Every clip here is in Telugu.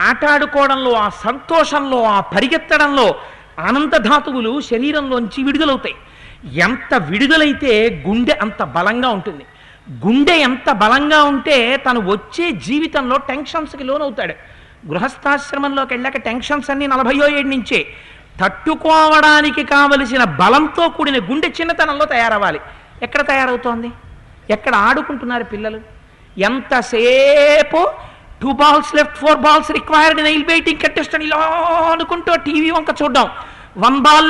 ఆటాడుకోవడంలో, ఆ సంతోషంలో, ఆ పరిగెత్తడంలో ఆనందధాతువులు శరీరంలోంచి విడుదలవుతాయి. ఎంత విడుదలైతే గుండె అంత బలంగా ఉంటుంది. గుండె ఎంత బలంగా ఉంటే తను వచ్చే జీవితంలో టెన్షన్స్కి లోనవుతాడు. గృహస్థాశ్రమంలోకి వెళ్ళాక టెన్షన్స్ అన్నీ 40వ ఏడు నుంచే. తట్టుకోవడానికి కావలసిన బలంతో కూడిన గుండె చిన్నతనంలో తయారవ్వాలి. ఎక్కడ తయారవుతోంది? ఎక్కడ ఆడుకుంటున్నారు పిల్లలు? ఎంతసేపు 2 balls left, 4 balls required, nail baiting contest అని ఇలా అనుకుంటూ టీవీ వంక చూడడం. 1 ball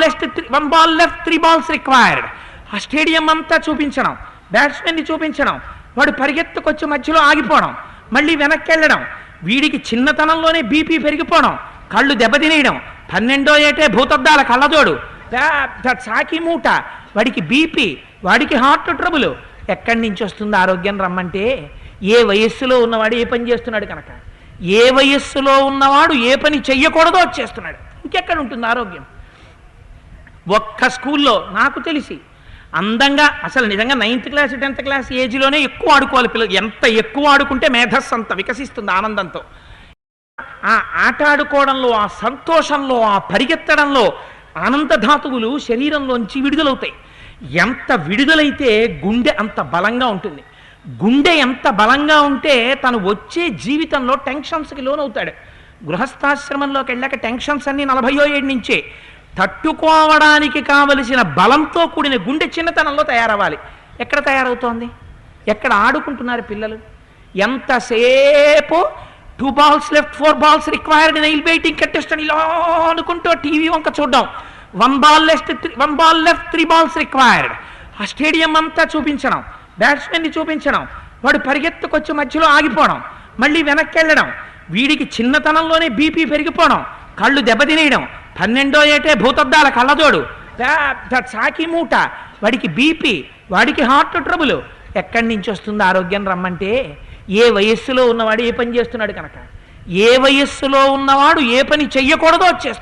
left, 3 balls required. ఆ స్టేడియం అంతా చూపించడం, బ్యాట్స్మెన్ని చూపించడం, వాడు పరిగెత్తుకొచ్చి మధ్యలో ఆగిపోవడం, మళ్ళీ వెనక్కి వెళ్ళడం, వీడికి చిన్నతనంలోనే బీపీ పెరిగిపోవడం, కళ్ళు దెబ్బతినేయడం, 12వ ఏటే భూతద్దాల కళ్ళజోడు, పెద్ద చాకి మూట, వాడికి బీపీ, వాడికి హార్ట్ ట్రబుల్. ఎక్కడి నుంచి వస్తుంది ఆరోగ్యం రమ్మంటే? ఏ వయస్సులో ఉన్నవాడు ఏ పని చేస్తున్నాడు కనుక. ఏ వయస్సులో ఉన్నవాడు ఏ పని చెయ్యకూడదో వచ్చేస్తున్నాడు. ఇంకెక్కడ ఉంటుంది ఆరోగ్యం? ఒక్క స్కూల్లో నాకు తెలిసి అందంగా, అసలు నిజంగా 9th క్లాస్ 10th క్లాస్ ఏజ్లోనే ఎక్కువ ఆడుకోవాలి పిల్లలు. ఎంత ఎక్కువ ఆడుకుంటే మేధస్సు అంత వికసిస్తుంది ఆనందంతో. ఆ ఆటాడుకోవడంలో, ఆ సంతోషంలో, ఆ పరిగెత్తడంలో ఆనందధాతువులు శరీరంలోంచి విడుదలవుతాయి. ఎంత విడుదలైతే గుండె అంత బలంగా ఉంటుంది. గుండె ఎంత బలంగా ఉంటే తను వచ్చే జీవితంలో టెన్షన్స్కి లోనవుతాడు. గృహస్థాశ్రమంలోకి వెళ్ళాక టెన్షన్స్ అన్నీ 40వ ఏడు నుంచే. తట్టుకోవడానికి కావలసిన బలంతో కూడిన గుండె చిన్నతనంలో తయారవ్వాలి. ఎక్కడ తయారవుతోంది? ఎక్కడ ఆడుకుంటున్నారు పిల్లలు? ఎంతసేపు 2 balls left, 4 balls required, nail baiting contest అని ఇలా అనుకుంటూ టీవీ వంక చూడడం. 1 ball left, 3 balls required. ఆ స్టేడియం అంతా చూపించడం, బ్యాట్స్మెన్ని చూపించడం, వాడు పరిగెత్తుకొచ్చి మధ్యలో ఆగిపోవడం, మళ్ళీ వెనక్కి వెళ్ళడం, వీడికి చిన్నతనంలోనే బీపీ పెరిగిపోవడం, కళ్ళు దెబ్బతినేయడం, 12వ ఏటే భూతద్దాల కళ్ళజోడు, పెద్ద చాకి మూట, వాడికి బీపీ, వాడికి హార్ట్ ట్రబుల్. ఎక్కడి నుంచి వస్తుంది ఆరోగ్యం రమ్మంటే? ఏ వయస్సులో ఉన్నవాడు ఏ పని చేస్తున్నాడు కనుక. ఏ వయస్సులో ఉన్నవాడు ఏ పని చెయ్యకూడదో వచ్చేస్తున్నాడు.